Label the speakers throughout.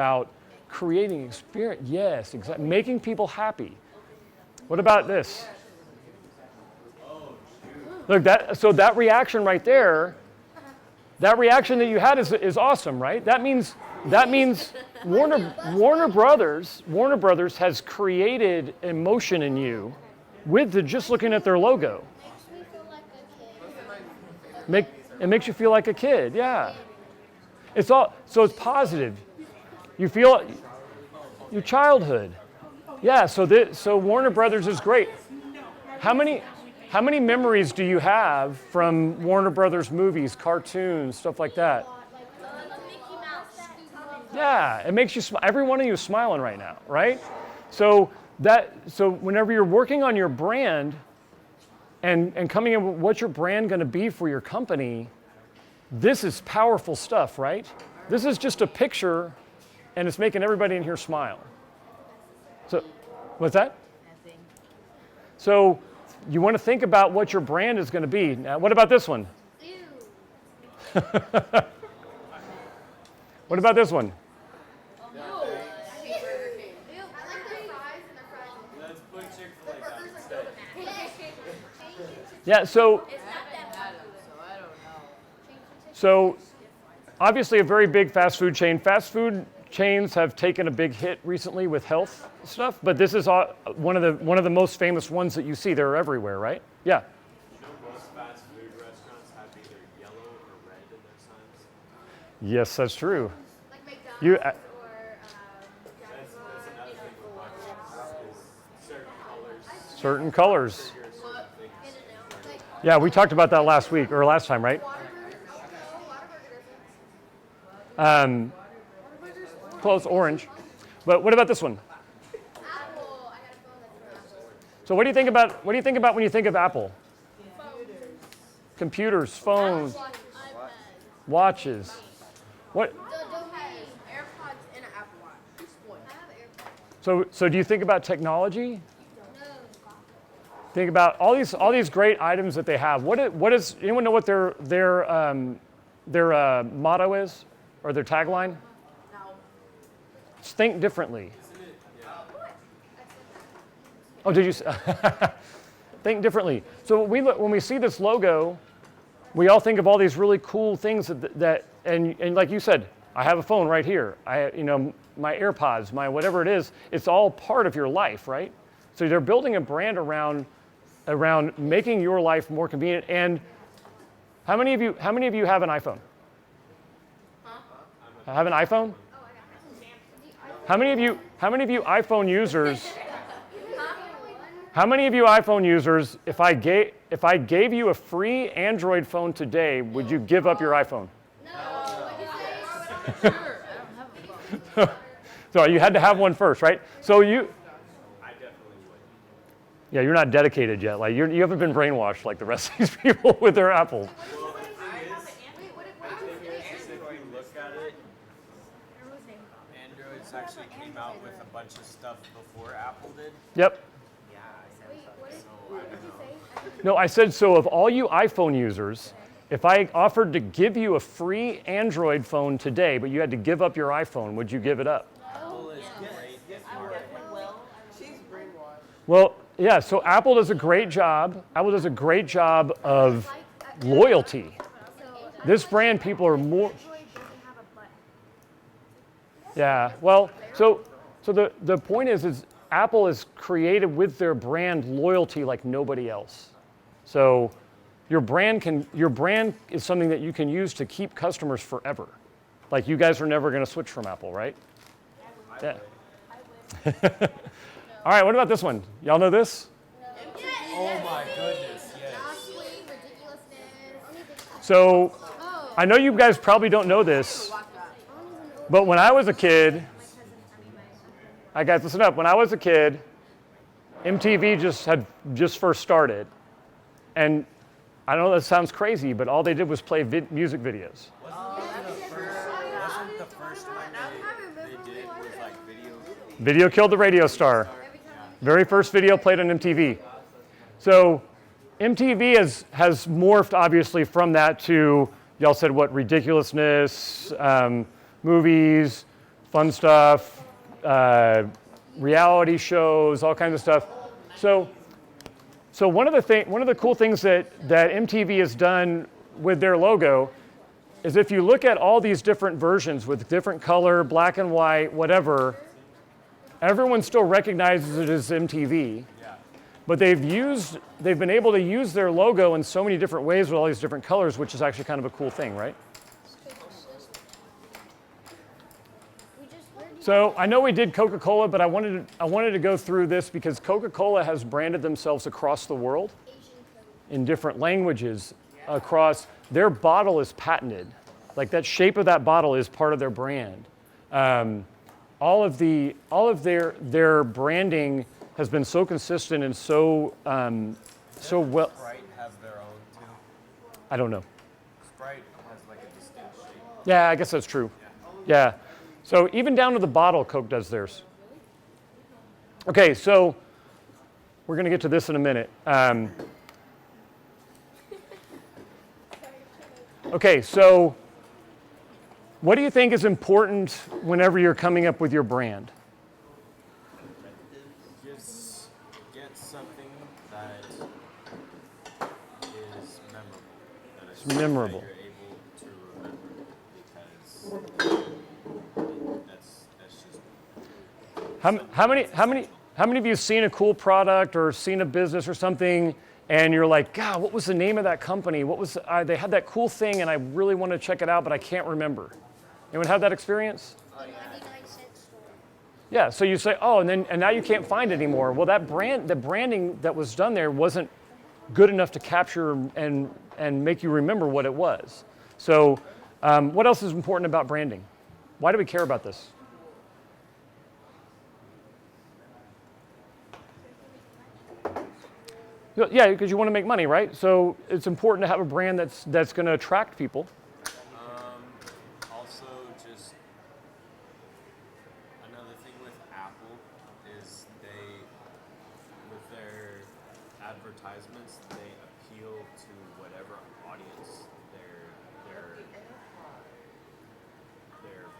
Speaker 1: about creating experience. Yes, exactly. Making people happy. What about this? Look, that reaction right there, that reaction that you had is awesome, right? That means Warner Brothers has created emotion in you with just looking at their logo. It makes you feel like a kid, yeah. So it's positive. You feel your childhood. Yeah, so Warner Brothers is great. How many memories do you have from Warner Brothers movies, cartoons, stuff like that? Yeah, it makes you smile. Every one of you is smiling right now, right? So whenever you're working on your brand and coming in with what's your brand going to be for your company, this is powerful stuff, right? This is just a picture, and it's making everybody in here smile. So, what's that? Nothing. So, you want to think about what your brand is going to be. Now, what about this one? Ew. What about this one? Yeah, so obviously a very big fast food chain. Fast food chains have taken a big hit recently with health stuff, but this is one of the most famous ones that you see. They're everywhere, right? Yeah.
Speaker 2: You know most fast food restaurants have either yellow or red in their signs?
Speaker 1: Yes, that's true.
Speaker 3: Like McDonald's or
Speaker 2: That's another thing with McDonald's is
Speaker 1: Certain
Speaker 2: certain colors.
Speaker 1: colors. Yeah, we talked about that last week or last time, right? Close, orange. But what about this one?
Speaker 3: Apple.
Speaker 1: So what do you think about when you think of Apple? Computers, phones, watches. What?
Speaker 3: AirPods and an Apple Watch. I have AirPods.
Speaker 1: So do you think about technology? Think about all these great items that they have. What is anyone know what their motto is or their tagline?
Speaker 3: No.
Speaker 1: Just think differently. Oh, did you? Think differently. So when we see this logo, we all think of all these really cool things that and like you said, I have a phone right here. My AirPods, my whatever it is. It's all part of your life, right? So they're building a brand around making your life more convenient. And how many of you have an iPhone? Have an iPhone? How many of you iPhone users? How many of you iPhone users, if I gave you a free Android phone today, would you give up your iPhone?
Speaker 3: No.
Speaker 1: So you had to have one first, right? So
Speaker 2: I definitely would.
Speaker 1: yeah, you're not dedicated yet. Like you haven't been brainwashed like the rest of these people with their Apples.
Speaker 2: Well, the thing is, if you look at it, Androids actually came out with a bunch of stuff before Apple did.
Speaker 1: Yep. No, I said so of all you iPhone users, if I offered to give you a free Android phone today, but you had to give up your iPhone, would you give it up?
Speaker 2: Apple is great if you're
Speaker 4: She's brainwashed.
Speaker 1: Well, yeah, so Apple does a great job. Apple does a great job of loyalty. This brand, people are more. Yeah, well, so the point is Apple is created with their brand loyalty like nobody else. So your brand is something that you can use to keep customers forever. Like you guys are never going to switch from Apple, right? Yeah. All right, what about this one? Y'all know this?
Speaker 2: Oh my goodness, yes.
Speaker 1: So I know you guys probably don't know this, but when I was a kid, guys, listen up. When I was a kid, MTV had just first started, and I know that sounds crazy, but all they did was play music videos.
Speaker 2: Wasn't the first one they did was like video?
Speaker 1: Video killed the radio star. Very first video played on MTV. So MTV has morphed obviously from that to, y'all said what, ridiculousness, movies, fun stuff, reality shows, all kinds of stuff. So one of the cool things that MTV has done with their logo is if you look at all these different versions with different color, black and white, whatever, everyone still recognizes it as MTV.
Speaker 2: Yeah.
Speaker 1: But they've been able to use their logo in so many different ways with all these different colors, which is actually kind of a cool thing, right? So I know we did Coca-Cola, but I wanted to go through this because Coca-Cola has branded themselves across the world in different languages. Across their bottle is patented, like that shape of that bottle is part of their brand. All of their branding has been so consistent and so well.
Speaker 2: Sprite has their own too.
Speaker 1: I don't know.
Speaker 2: Sprite has like a distinct shape.
Speaker 1: Yeah, I guess that's true. Yeah. So even down to the bottle, Coke does theirs. Okay, so we're going to get to this in a minute. Okay, so what do you think is important whenever you're coming up with your brand?
Speaker 2: Just get something that is memorable.
Speaker 1: It's memorable.
Speaker 2: That you're able to remember because that's just.
Speaker 1: How many of you have seen a cool product or seen a business or something and you're like, God, what was the name of that company? They had that cool thing and I really want to check it out, but I can't remember. Anyone have that experience?
Speaker 3: 99-cent store.
Speaker 1: Yeah, so you say, oh, and now you can't find it anymore. Well, the branding that was done there wasn't good enough to capture and make you remember what it was. So what else is important about branding? Why do we care about this? Yeah, because you want to make money, right? So it's important to have a brand that's going to attract people.
Speaker 2: Also, just another thing with Apple is with their advertisements, they appeal to whatever audience they're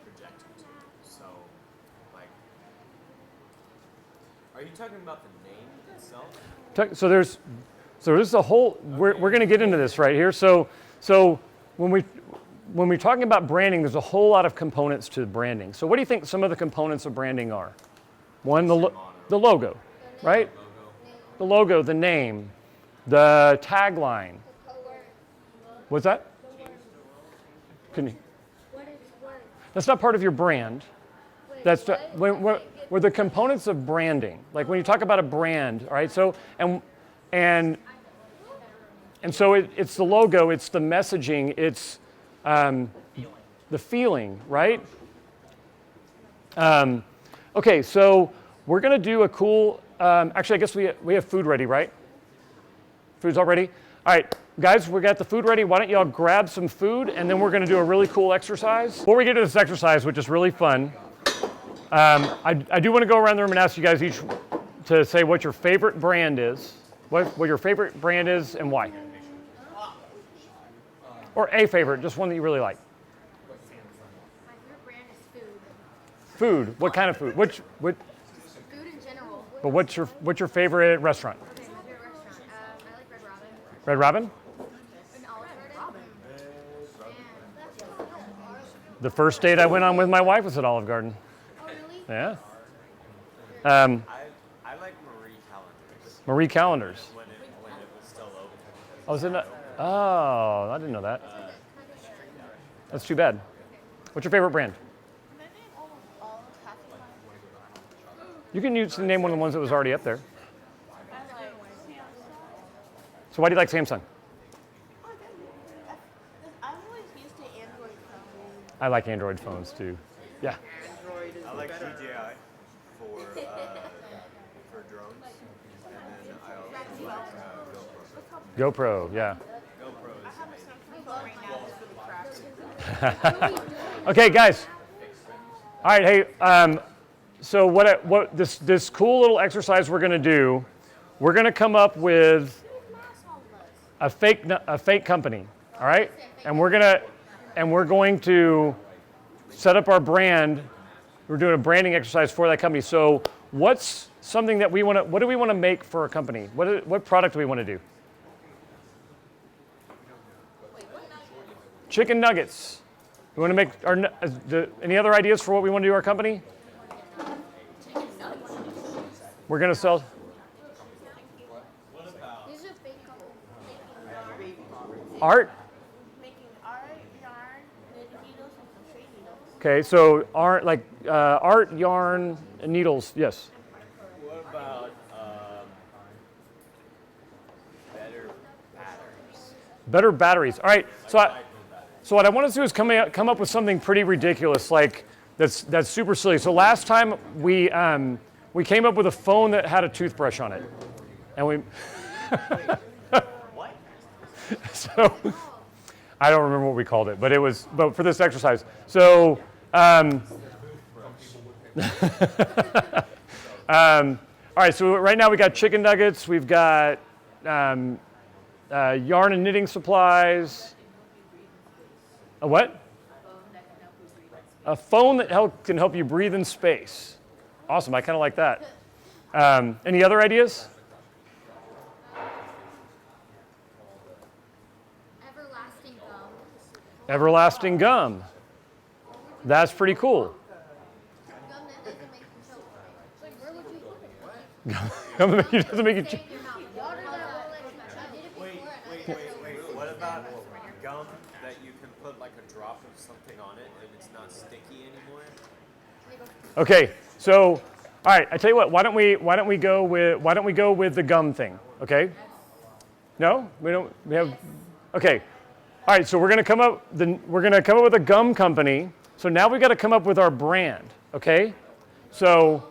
Speaker 2: projecting to. So, like, are you talking about the name itself?
Speaker 1: So there's a whole. We're going to get into this right here. So when we're talking about branding, there's a whole lot of components to branding. So what do you think some of the components of branding are? One, the logo, right? The logo, the name, the tagline. What's that? Can you? That's not part of your brand. That's were the components of branding. Like when you talk about a brand, all right? So and so it's the logo, it's the messaging, it's the feeling, right? Okay, so we're gonna do a cool. Actually, I guess we have food ready, right? Food's all ready. All right, guys, we got the food ready. Why don't y'all grab some food, and then we're gonna do a really cool exercise. Before we get to this exercise, which is really fun. I do want to go around the room and ask you guys each to say what your favorite brand is, what your favorite brand is, and why. Or a favorite, just one that you really like.
Speaker 3: My favorite brand is food.
Speaker 1: Food. What kind of food? What?
Speaker 3: Food in general.
Speaker 1: But what's your favorite restaurant?
Speaker 3: Okay, my favorite restaurant. I like Red Robin.
Speaker 1: Red Robin.
Speaker 3: And Olive Garden.
Speaker 1: The first date I went on with my wife was at Olive Garden.
Speaker 3: Oh, really?
Speaker 1: Yeah.
Speaker 2: I like Marie Callender's
Speaker 1: Marie Callender's.
Speaker 2: when it was still open.
Speaker 1: Oh, was it not? Oh, I didn't know that. That's too bad. What's your favorite brand? You can name one of the ones that was already up there. So why do you like Samsung?
Speaker 4: I'm always used to Android phones.
Speaker 1: I like Android phones too. Yeah.
Speaker 2: I like DJI for drones, and then I also like GoPro.
Speaker 1: GoPro, yeah.
Speaker 2: GoPro is
Speaker 4: Right now, just for the tracks.
Speaker 1: Okay, guys. All right, hey. So what this cool little exercise we're going to do? We're going to come up with a fake company. All right, and we're going to set up our brand We're doing a branding exercise for that company. So what's something that we want to, what do we want to make for a company? What product do we want to do? Chicken nuggets. We want to make any other ideas for what we want to do our company? We're going to sell.
Speaker 3: These are big companies.
Speaker 1: Art?
Speaker 4: Making art, yarn, knitting needles, and crochet needles.
Speaker 1: Okay, so art, yarn, and needles, yes.
Speaker 2: What about better patterns?
Speaker 1: Better batteries. All right, so what I want to do is come up with something pretty ridiculous, like that's super silly. So last time we came up with a phone that had a toothbrush on it, and we.
Speaker 2: What?
Speaker 1: So I don't remember what we called it, but for this exercise. So all right, so right now we got chicken nuggets, we've got yarn and knitting supplies. A what? A phone that can help you breathe in space. Awesome, I kind of like that. Any other ideas?
Speaker 3: Everlasting gum.
Speaker 1: Everlasting gum. That's pretty cool.
Speaker 3: Gum that doesn't make you choke. Like, where would you put it?
Speaker 1: Gum that doesn't make you.
Speaker 3: Stay in your mouth. Water that won't let you choke. I did it before and I
Speaker 2: Wait. What about gum that you can put like a drop of something on it and it's not sticky anymore?
Speaker 1: Okay, so all right, I tell you what. Why don't we go with the gum thing? Okay. No, we don't. We have. Okay. All right, so we're gonna come up with a gum company. So now we've got to come up with our brand. Okay. So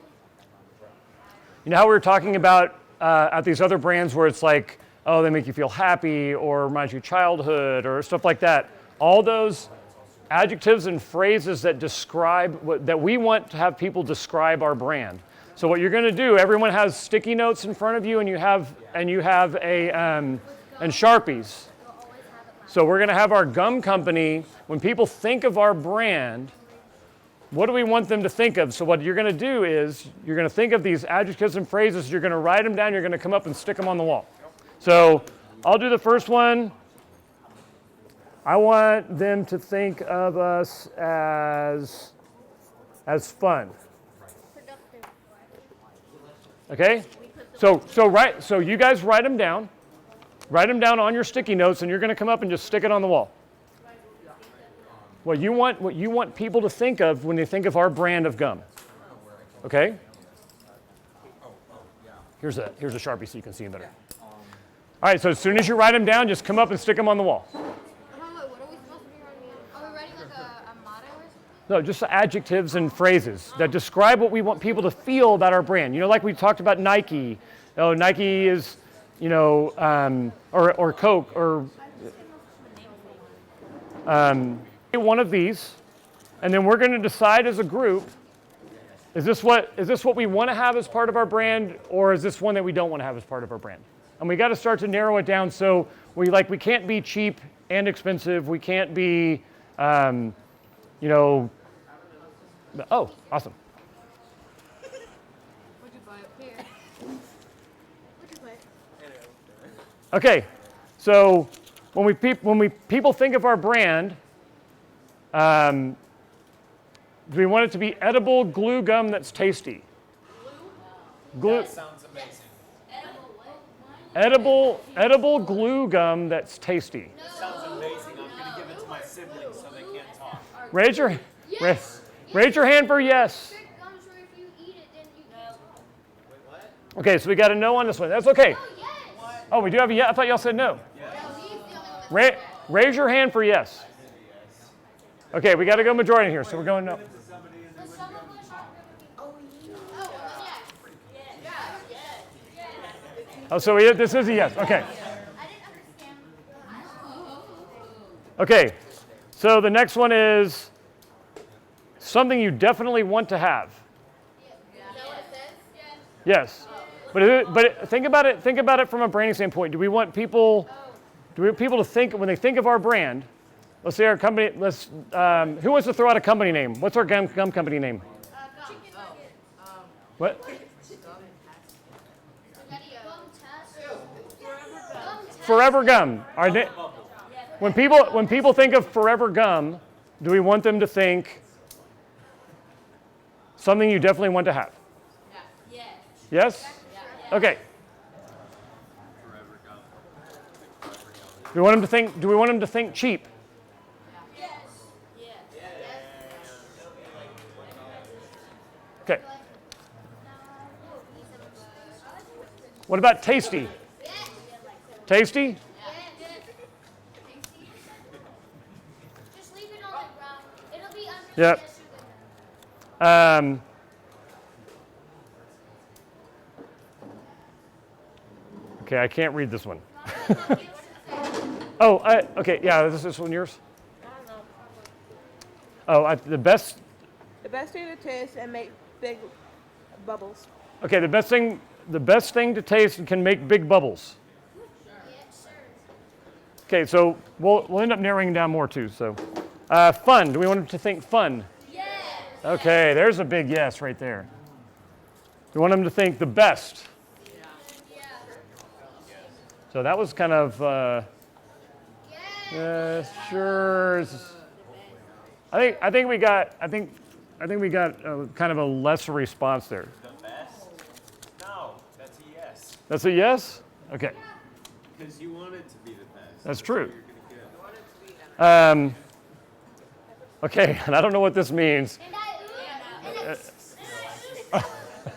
Speaker 1: you know how we were talking about at these other brands where it's like, oh, they make you feel happy or remind you of childhood or stuff like that. All those adjectives and phrases that describe that we want to have people describe our brand. So what you're going to do, everyone has sticky notes in front of you, and you have a and Sharpies. So we're going to have our gum company. When people think of our brand, what do we want them to think of? So what you're going to do is you're going to think of these adjectives and phrases. You're going to write them down. You're going to come up and stick them on the wall. So I'll do the first one. I want them to think of us as fun.
Speaker 3: productive.
Speaker 1: Okay? So you guys write them down. Write them down on your sticky notes, and you're going to come up and just stick it on the wall. What you want people to think of when they think of our brand of gum. Okay? Here's a Sharpie so you can see them better. All right, so as soon as you write them down, just come up and stick them on the wall.
Speaker 3: What are we supposed to be writing down? Are we writing like a motto or something?
Speaker 1: No, just adjectives and phrases that describe what we want people to feel about our brand. You know, like we talked about Nike. Oh, Nike is, or Coke, or one of these, and then we're going to decide as a group, is this what we want to have as part of our brand, or is this one that we don't want to have as part of our brand? And we got to start to narrow it down. So we can't be cheap and expensive. We can't be, oh, awesome.
Speaker 3: What'd you buy up here? What'd you buy?
Speaker 1: Okay, so when people think of our brand, do we want it to be edible glue gum that's tasty? Glue.
Speaker 2: That sounds amazing.
Speaker 1: Edible glue gum that's tasty.
Speaker 2: That sounds amazing. I'm gonna give it to my siblings so they can't talk.
Speaker 1: Raise your hand for yes.
Speaker 3: Big gums where if you eat it, then you can't talk.
Speaker 2: Wait, what?
Speaker 1: Okay, so we got a no on this one. That's okay.
Speaker 3: Oh, yes.
Speaker 1: Oh, we do have a yes. I thought y'all said no.
Speaker 3: No, he's the only one that's
Speaker 1: Raise your hand for yes. Okay, we got to go majority here, so we're going no.
Speaker 3: But some of us are going to be. Oh, yes.
Speaker 1: Oh, so this is a yes. Okay.
Speaker 3: I didn't understand.
Speaker 1: Okay, so the next one is something you definitely want to have.
Speaker 3: Is that what it says?
Speaker 1: Yes. But think about it from a branding standpoint. Do we want people to think, when they think of our brand, let's say our company, who wants to throw out a company name? What's our gum company name? What? Forever gum. When people think of forever gum, do we want them to think something you definitely want to have?
Speaker 4: Yes.
Speaker 1: Yes? Okay.
Speaker 2: Forever gum.
Speaker 1: Do we want them to think cheap?
Speaker 4: Yes. Yes.
Speaker 1: Okay. What about tasty? Tasty?
Speaker 3: Just leave it on the ground. It'll be under
Speaker 1: Yep.
Speaker 3: the sugar.
Speaker 1: Okay, I can't read this one. Oh, okay, yeah, this one yours? Oh, the best
Speaker 5: The best thing to taste and make big bubbles.
Speaker 1: Okay, the best thing to taste and can make big bubbles. Okay, so we'll end up narrowing down more too. So, fun. Do we want them to think fun?
Speaker 3: Yes.
Speaker 1: Okay, there's a big yes right there. Do we want them to think the best?
Speaker 3: Yeah.
Speaker 1: So that was kind of sure. I think we got kind of a lesser response there.
Speaker 2: The best? No, that's a yes.
Speaker 1: That's a yes? Okay,
Speaker 2: Because you want it to be the best.
Speaker 1: that's true.
Speaker 2: You're gonna get.
Speaker 1: Okay, and I don't know what this means.
Speaker 3: And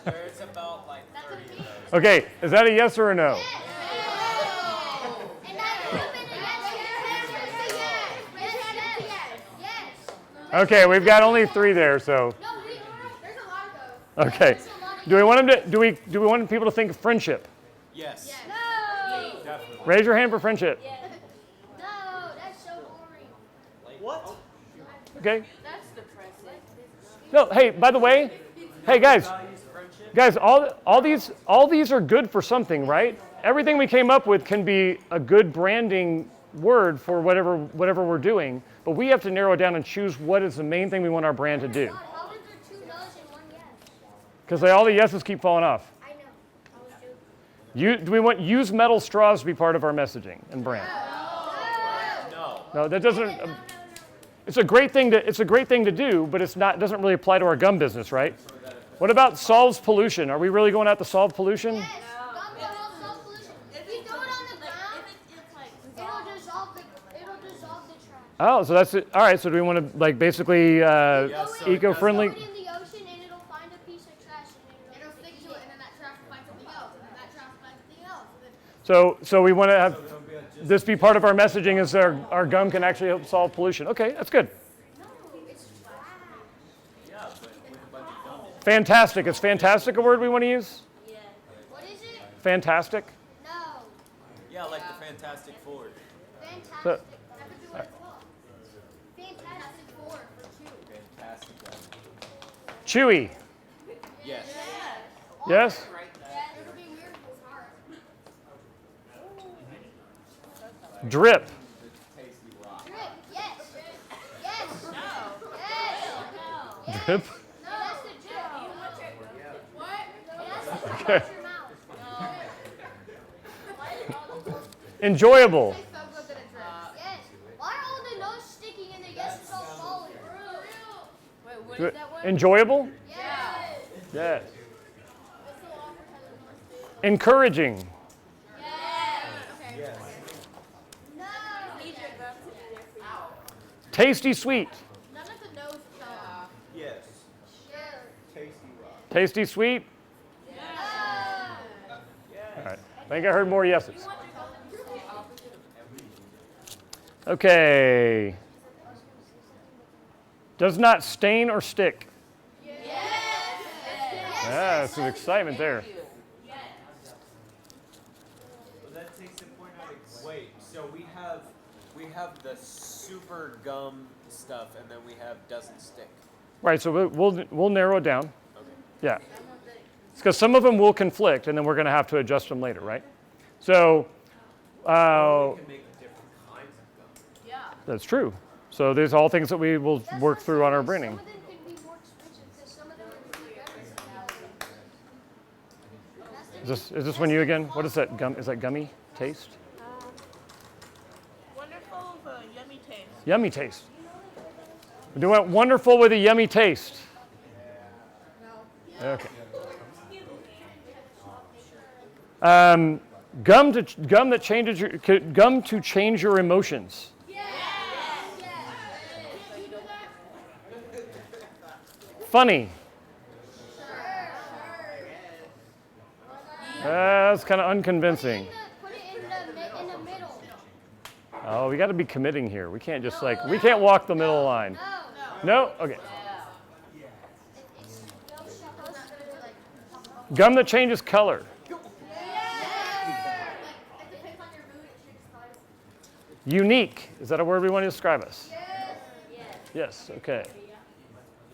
Speaker 2: There's about like 30 of those.
Speaker 1: Okay, is that a yes or a no? Okay, we've got only 3 there, so
Speaker 3: There's a lot of those.
Speaker 1: okay. Do we want them to? Do we want people to think of friendship?
Speaker 2: Yes.
Speaker 3: No.
Speaker 2: Definitely.
Speaker 1: Raise your hand for friendship.
Speaker 3: No, that's so boring.
Speaker 2: What?
Speaker 1: Okay.
Speaker 4: That's depressing.
Speaker 1: No, hey, by the way, hey guys, all these are good for something, right? Everything we came up with can be a good branding word for whatever we're doing, but we have to narrow it down and choose what is the main thing we want our brand to do.
Speaker 3: God, how is there 2 no's and 1 yes?
Speaker 1: Because all the yeses keep falling off.
Speaker 3: I know. I was joking.
Speaker 1: Do we want use metal straws to be part of our messaging and brand?
Speaker 2: No.
Speaker 1: No, that doesn't. It's a great thing to do, but doesn't really apply to our gum business, right? What about solves pollution? Are we really going out to solve pollution?
Speaker 3: Yes. Gum will solve pollution. If you throw it on the ground, it'll dissolve the trash.
Speaker 1: Oh, so that's it. All right. So do we want to like basically eco-friendly?
Speaker 3: Throw it in the ocean and it'll find a piece of trash and it'll stick to it, and then that trash will find something else, and then that trash will find something else. And then
Speaker 1: So we want to have this be part of our messaging is our gum can actually help solve pollution. Okay, that's good.
Speaker 3: no, it's trash.
Speaker 1: Fantastic. Is fantastic a word we want to use?
Speaker 3: What is it?
Speaker 1: Fantastic.
Speaker 3: No.
Speaker 2: Yeah, like the Fantastic Four.
Speaker 3: Fantastic.
Speaker 1: So-
Speaker 3: That could be what it's called. Fantastic Four for 2.
Speaker 2: Fantastic.
Speaker 1: Chewy.
Speaker 2: Yes.
Speaker 1: Yes.
Speaker 3: It'll be weird if it's hard.
Speaker 1: Drip.
Speaker 2: Tasty rock.
Speaker 3: Drip. Yes. Yes. No. Yes.
Speaker 1: Drip.
Speaker 3: No, that's the drip. What? That's the
Speaker 1: Okay.
Speaker 3: drip your mouth.
Speaker 1: Enjoyable.
Speaker 3: So good that it drips. Yes. Why are all the nose sticking and the yes is all solid?
Speaker 4: Wait, what
Speaker 1: Do
Speaker 4: is
Speaker 1: it-
Speaker 4: that word?
Speaker 1: Enjoyable.
Speaker 3: Yes.
Speaker 1: Yes. Encouraging.
Speaker 3: Yes. No.
Speaker 4: Need your gum to be there for you.
Speaker 1: Tasty sweet.
Speaker 3: None of the nose come.
Speaker 2: Yes.
Speaker 3: Sure.
Speaker 2: Tasty rock.
Speaker 1: Tasty sweet.
Speaker 3: No.
Speaker 1: All right. I think I heard more yeses. Okay. Does not stain or stick. Yeah, some excitement there.
Speaker 2: Well, that takes the point out of wait. So we have the super gum stuff, and then we have doesn't stick.
Speaker 1: Right, so we'll narrow it down.
Speaker 2: Okay.
Speaker 1: Yeah. It's because some of them will conflict, and then we're going to have to adjust them later, right? So
Speaker 2: We can make different kinds of gum.
Speaker 4: Yeah.
Speaker 1: that's true. So there's all things that we will
Speaker 3: That's
Speaker 1: work
Speaker 3: not
Speaker 1: through on our
Speaker 3: true.
Speaker 1: branding.
Speaker 3: Some of them could be more expensive because some of them are really better.
Speaker 1: Is this one you again? What is that gum? Is that gummy taste?
Speaker 4: Wonderful with a yummy taste.
Speaker 1: Yummy taste. We're doing wonderful with a yummy taste. Okay. Gum to change your emotions. Funny. That's kind of unconvincing.
Speaker 3: Put it in the middle.
Speaker 1: Oh, we got to be committing here. We can't just we can't walk the middle line. No? Okay.
Speaker 3: It's supposed to be like.
Speaker 1: Gum that changes color.
Speaker 3: It depends on your mood. It changes colors.
Speaker 1: Unique. Is that a word we want to describe us?
Speaker 3: Yes.
Speaker 1: Yes, okay.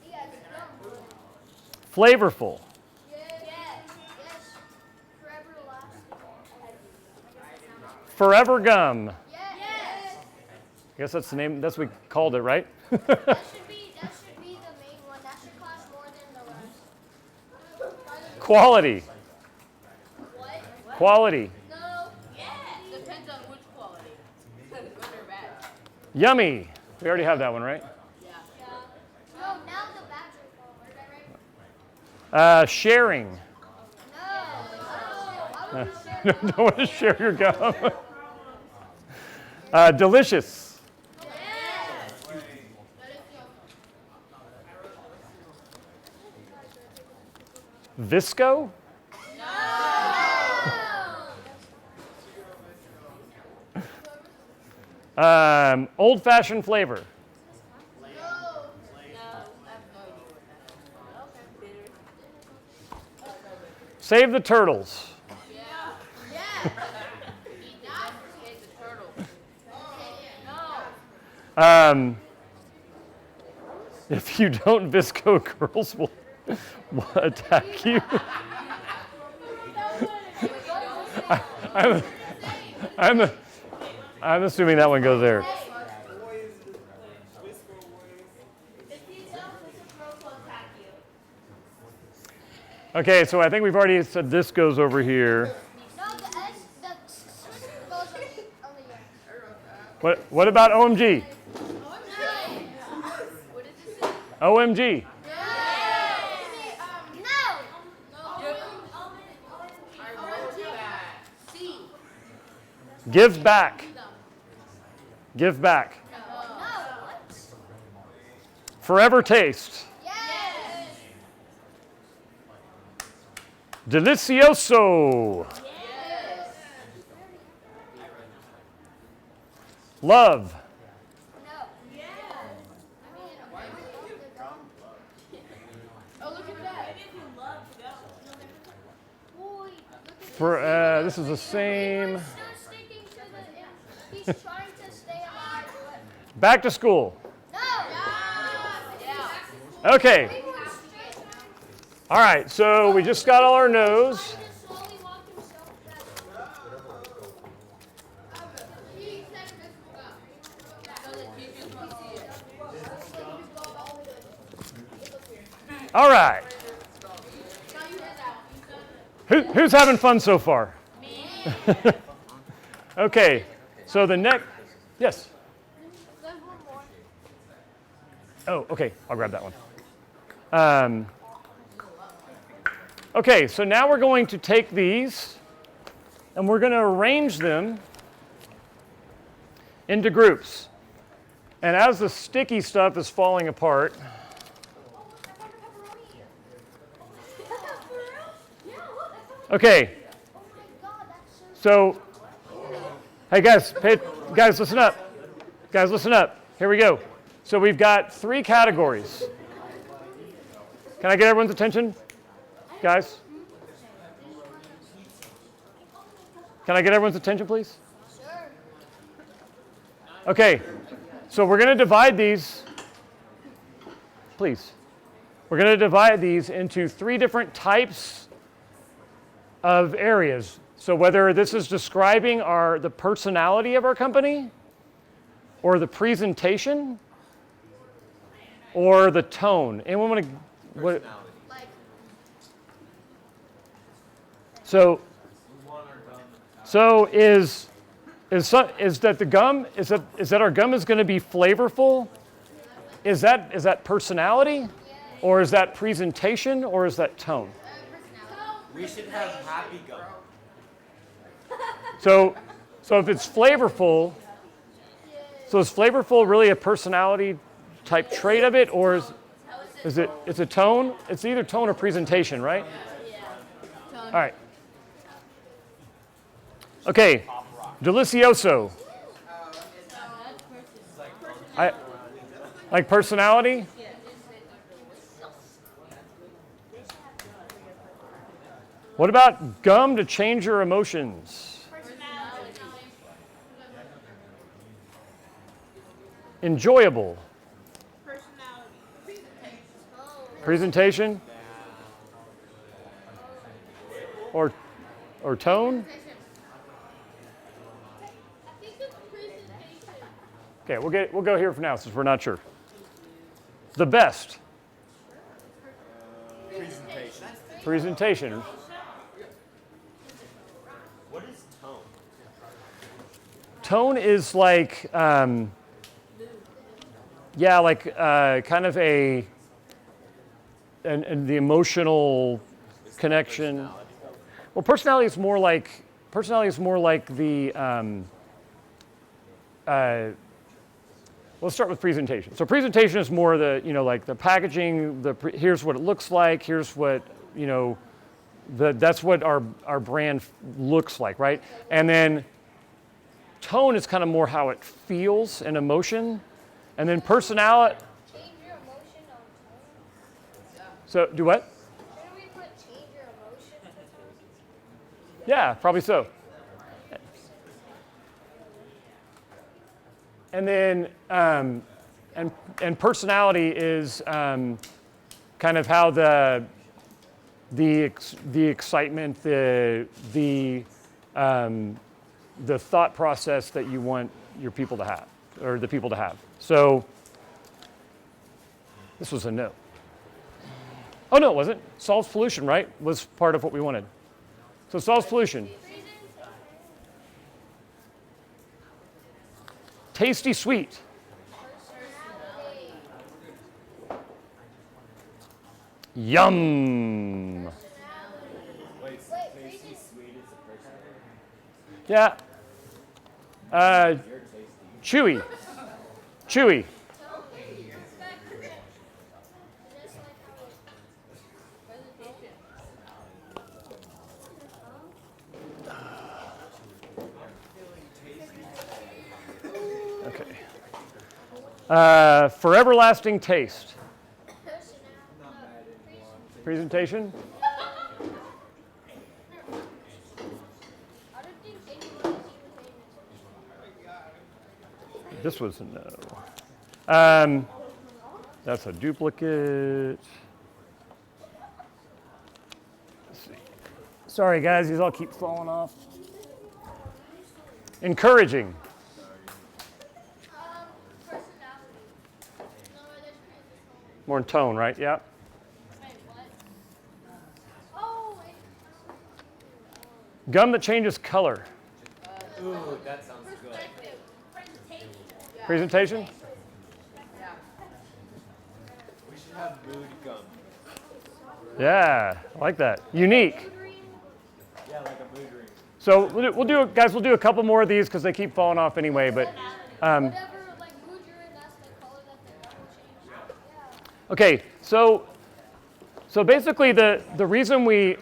Speaker 3: Yes.
Speaker 1: Flavorful.
Speaker 3: Yes. Forever lasting.
Speaker 1: Forever gum.
Speaker 3: Yes.
Speaker 1: I guess that's the name, that's what we called it, right?
Speaker 3: That should be the main one. That should cost more than the rest.
Speaker 1: Quality.
Speaker 3: What?
Speaker 1: Quality.
Speaker 3: No.
Speaker 5: Depends on which quality. Good or bad.
Speaker 1: Yummy. We already have that one, right?
Speaker 3: Yeah. No, now the badger form. Is that right?
Speaker 1: Sharing.
Speaker 3: No. I would share.
Speaker 1: Don't want to share your gum. Delicious.
Speaker 3: Yes.
Speaker 1: Visco. Old-fashioned flavor. Save the turtles. If you don't Visco, girls will attack you. I'm assuming that one goes there. Okay, so I think we've already said this goes over here.
Speaker 3: No, the goes over here.
Speaker 1: What about OMG? OMG. Give back. Give back. Forever taste. Delicioso. Love. This is the same.
Speaker 3: He's trying to stay alive.
Speaker 1: Back to school.
Speaker 3: No.
Speaker 1: Okay. All right, so we just got all our no's. All right. Who's having fun so far? Me. Okay, so the next, yes. Oh, okay, I'll grab that one. Okay, so now we're going to take these and we're going to arrange them into groups. And as the sticky stuff is falling apart, okay, so, hey guys, listen up. Guys, listen up. Here we go. So we've got 3 categories. Can I get everyone's attention? Guys? Can I get everyone's attention, please?
Speaker 3: Sure.
Speaker 1: Okay, so we're going to divide these, please. We're going to divide these into 3 different types of areas. So whether this is describing the personality of our company, or the presentation, or the tone. Anyone want to? So, so is that the gum is that our gum is going to be flavorful? Is that personality, or is that presentation, or is that tone?
Speaker 2: We should have happy gum.
Speaker 1: So if it's flavorful, so is flavorful really a personality type trait of it, or is it it's a tone? It's either tone or presentation, right? All right. Okay, delicioso. Like personality? What about gum to change your emotions? Enjoyable. Presentation? Or tone? Okay, we'll go here for now since we're not sure. The best. Presentation.
Speaker 2: What is tone?
Speaker 1: Tone is like, kind of the emotional connection. Well, personality is more like the. Let's start with presentation. So presentation is more the, like the packaging, here's what it looks like, here's what, that's what our brand looks like, right? And then tone is kind of more how it feels and emotion. And then personality.
Speaker 3: Change your emotion on tone.
Speaker 1: So do what?
Speaker 3: Shouldn't we put change your emotion on tone?
Speaker 1: Yeah, probably so. And then, and personality is kind of how the excitement, the thought process that you want your people to have, or the people to have. So this was a no. Oh no, it wasn't. Solves pollution, right? Was part of what we wanted. So solves pollution. Tasty sweet. Yum.
Speaker 2: Wait, tasty sweet is a personality?
Speaker 1: Yeah. Chewy. Chewy. Okay. For everlasting taste. Presentation. This was a no. That's a duplicate. Let's see. Sorry, guys, these all keep falling off. Encouraging. More in tone, right? Yeah. Gum that changes color.
Speaker 2: Ooh, that sounds good.
Speaker 1: Presentation?
Speaker 2: We should have mood gum.
Speaker 1: Yeah, I like that. Unique.
Speaker 2: Yeah, like a mood ring.
Speaker 1: So we'll do a couple more of these because they keep falling off anyway. But
Speaker 3: Whatever, like, mood you're in, that's the color that the gum will change. Yeah.
Speaker 1: okay, so basically the reason we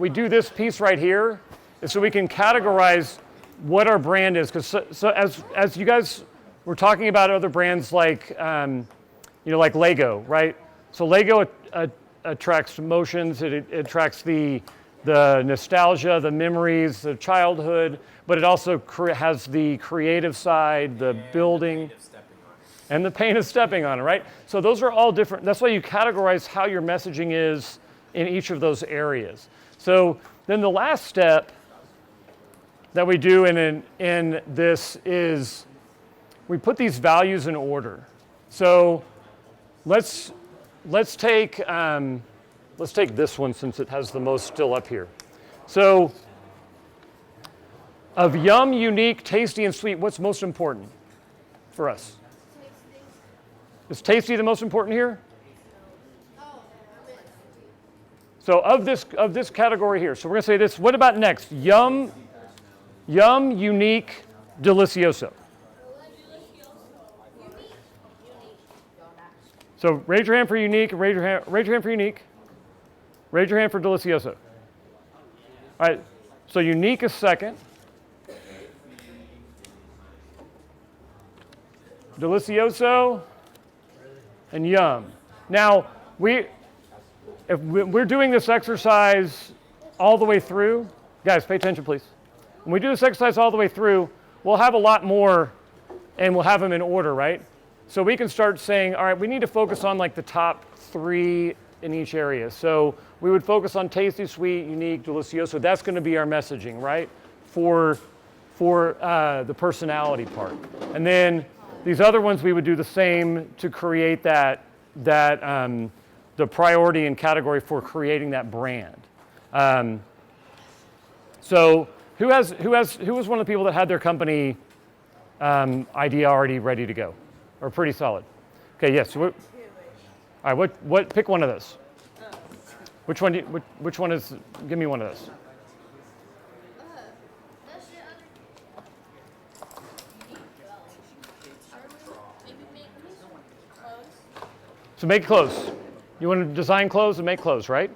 Speaker 1: do this piece right here is so we can categorize what our brand is. Because so as you guys were talking about other brands like like Lego, right? So Lego attracts emotions. It attracts the nostalgia, the memories, the childhood, but it also has the creative side, the building, and the pain of stepping on it, right? So those are all different. That's why you categorize how your messaging is in each of those areas. So then the last step that we do in this is we put these values in order. So let's take this one since it has the most still up here. So, of yum, unique, tasty, and sweet, what's most important for us? Is tasty the most important here? So of this category here, so we're going to say this. What about next? Yum, unique, delicioso. So raise your hand for unique, raise your hand for unique. Raise your hand for delicioso. All right, so unique is second. Delicioso and yum. Now, if we're doing this exercise all the way through, guys, pay attention, please. When we do this exercise all the way through, we'll have a lot more, and we'll have them in order, right? So we can start saying, all right, we need to focus on like the top 3 in each area. So we would focus on tasty, sweet, unique, delicioso. That's going to be our messaging, right? For the personality part. And then these other ones, we would do the same to create the priority and category for creating that brand. So who was one of the people that had their company idea already ready to go, or pretty solid? Okay, yes. So all right, what? Pick one of those. Which one? Which one is? Give me one of those. So make clothes. You want to design clothes and make clothes, right?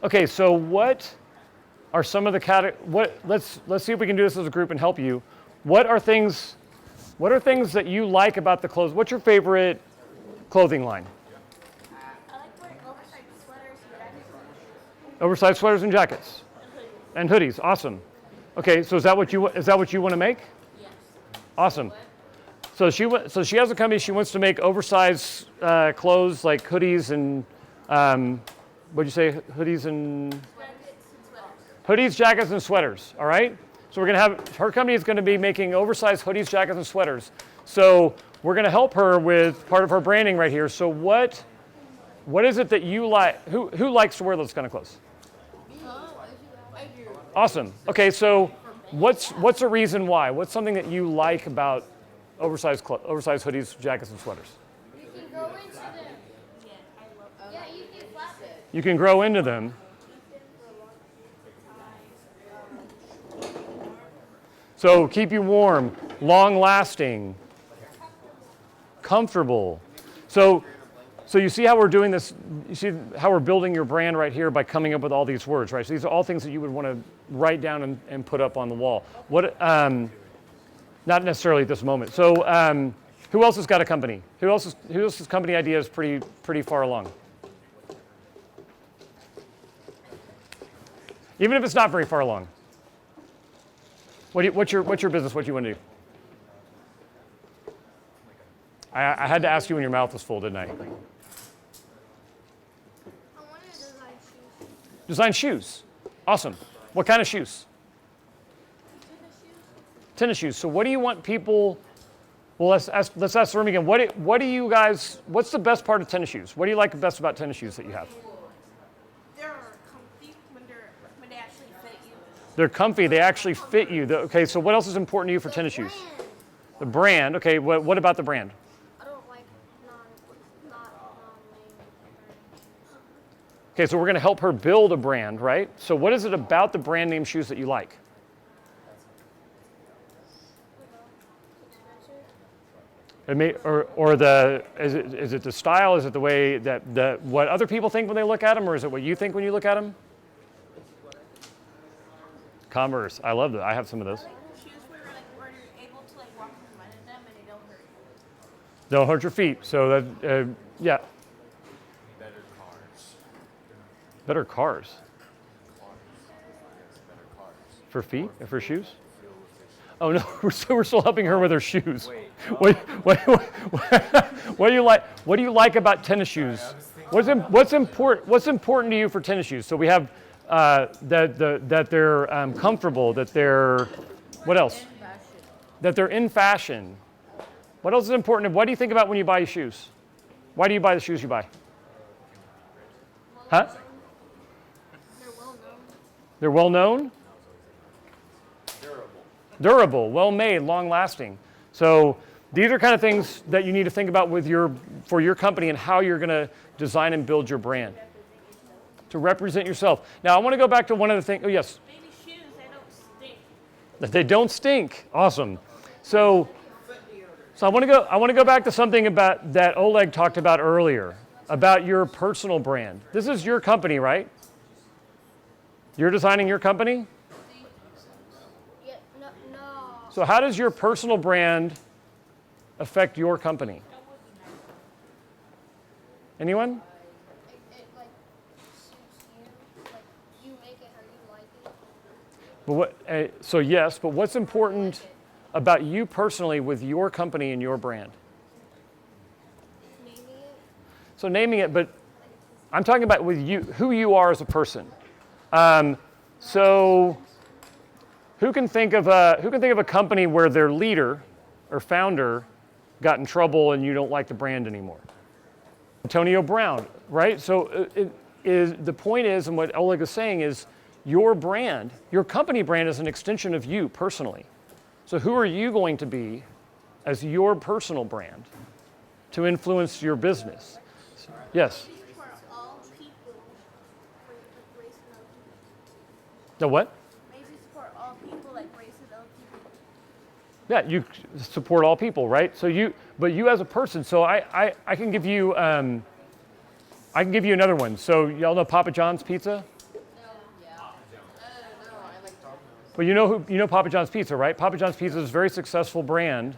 Speaker 1: Okay, so what are some of the let's see if we can do this as a group and help you. What are things that you like about the clothes? What's your favorite clothing line?
Speaker 4: I like wearing oversized sweaters and jackets.
Speaker 1: Oversized sweaters and jackets. And hoodies. Awesome. Okay, so is that what you want to make?
Speaker 4: Yes.
Speaker 1: Awesome. So she has a company. She wants to make oversized clothes like hoodies and what'd you say? Hoodies and hoodies, jackets, and sweaters. All right. So we're gonna have her company is going to be making oversized hoodies, jackets, and sweaters. So we're going to help her with part of her branding right here. So what is it that you like? Who likes to wear those kind of clothes? Awesome. Okay. So what's a reason why? What's something that you like about oversized hoodies, jackets, and sweaters?
Speaker 3: You can grow into them. Yeah, you can flap it.
Speaker 1: You can grow into them. So keep you warm, long-lasting, comfortable. So you see how we're doing this? You see how we're building your brand right here by coming up with all these words, right? So these are all things that you would want to write down and put up on the wall. Not necessarily at this moment. So who else has got a company? Who else's company idea is pretty far along? Even if it's not very far along. What's your business? What do you want to do? I had to ask you when your mouth was full, didn't I?
Speaker 3: I want to design shoes.
Speaker 1: Design shoes. Awesome. What kind of shoes? Tennis shoes. So what do you want people? Well, let's ask the room again. What do you guys? What's the best part of tennis shoes? What do you like best about tennis shoes that you have?
Speaker 4: They're comfy when they actually fit you.
Speaker 1: They're comfy. They actually fit you. Okay. So what else is important to you for tennis shoes? The brand. Okay. What about the brand?
Speaker 3: I don't like non-name.
Speaker 1: Okay. So we're going to help her build a brand, right? So what is it about the brand name shoes that you like? It may, is it the style? Is it the way that what other people think when they look at them, or is it what you think when you look at them? Converse. I love that. I have some of those.
Speaker 4: I like shoes where you're able to walk in front of them and they don't hurt you.
Speaker 1: Don't hurt your feet. So that yeah.
Speaker 2: Better cars.
Speaker 1: Better cars.
Speaker 2: Better cars.
Speaker 1: For feet? For shoes? Oh no, we're still helping her with her shoes.
Speaker 2: Wait.
Speaker 1: What do you like? What do you like about tennis shoes? What's important to you for tennis shoes? So we have that they're comfortable, that they're what else? That they're in fashion. What else is important? What do you think about when you buy shoes? Why do you buy the shoes you buy? Huh?
Speaker 3: They're well known.
Speaker 1: They're well known? Durable, well made, long lasting. So these are kind of things that you need to think about for your company and how you're going to design and build your brand to represent yourself. Now, I want to go back to one of the things. Oh, yes.
Speaker 4: Maybe shoes, they don't stink.
Speaker 1: That they don't stink. Awesome. So I want to go back to something about that Oleg talked about earlier about your personal brand. This is your company, right? You're designing your company?
Speaker 3: Yeah, no.
Speaker 1: So how does your personal brand affect your company? Anyone?
Speaker 3: It like suits you. Like you make it how you like it.
Speaker 1: But so yes, but what's important about you personally with your company and your brand?
Speaker 3: Naming it.
Speaker 1: So naming it, but I'm talking about with you, who you are as a person. So who can think of a company where their leader or founder got in trouble and you don't like the brand anymore? Antonio Brown, right? So the point is, and what Oleg is saying is, your brand, your company brand is an extension of you personally. So who are you going to be as your personal brand to influence your business? Yes.
Speaker 3: For all people, for like race and LGBT.
Speaker 1: The what?
Speaker 4: Maybe support all people like race and LGBT.
Speaker 1: Yeah, you support all people, right? So but you as a person. So I can give you another one. So y'all know Papa John's Pizza? Well, you know Papa John's Pizza, right? Papa John's Pizza is a very successful brand,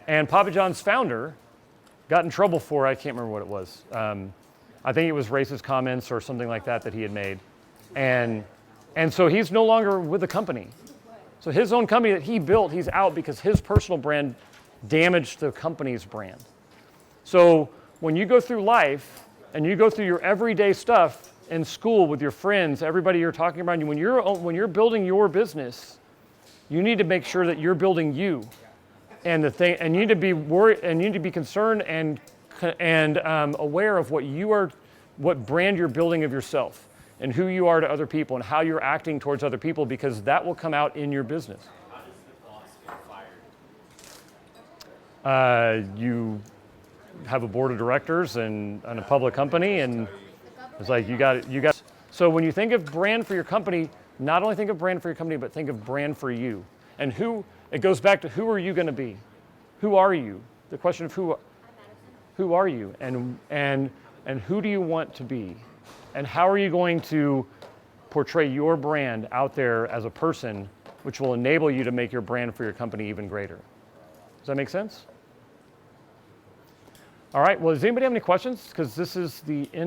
Speaker 1: and Papa John's founder got in trouble for, I can't remember what it was. I think it was racist comments or something like that he had made, and so he's no longer with the company. So his own company that he built, he's out because his personal brand damaged the company's brand. So when you go through life and you go through your everyday stuff in school with your friends, everybody you're talking about, when you're building your business, you need to make sure that you're building you, and you need to be worried and you need to be concerned and aware of what brand you're building of yourself and who you are to other people and how you're acting towards other people, because that will come out in your business.
Speaker 2: How does the boss get fired?
Speaker 1: You have a board of directors and a public company, and it's like you got. So when you think of brand for your company, not only think of brand for your company, but think of brand for you. And it goes back to who are you going to be? Who are you? The question of who are you, and who do you want to be? And how are you going to portray your brand out there as a person, which will enable you to make your brand for your company even greater? Does that make sense? All right, well, does anybody have any questions? Because this is the end.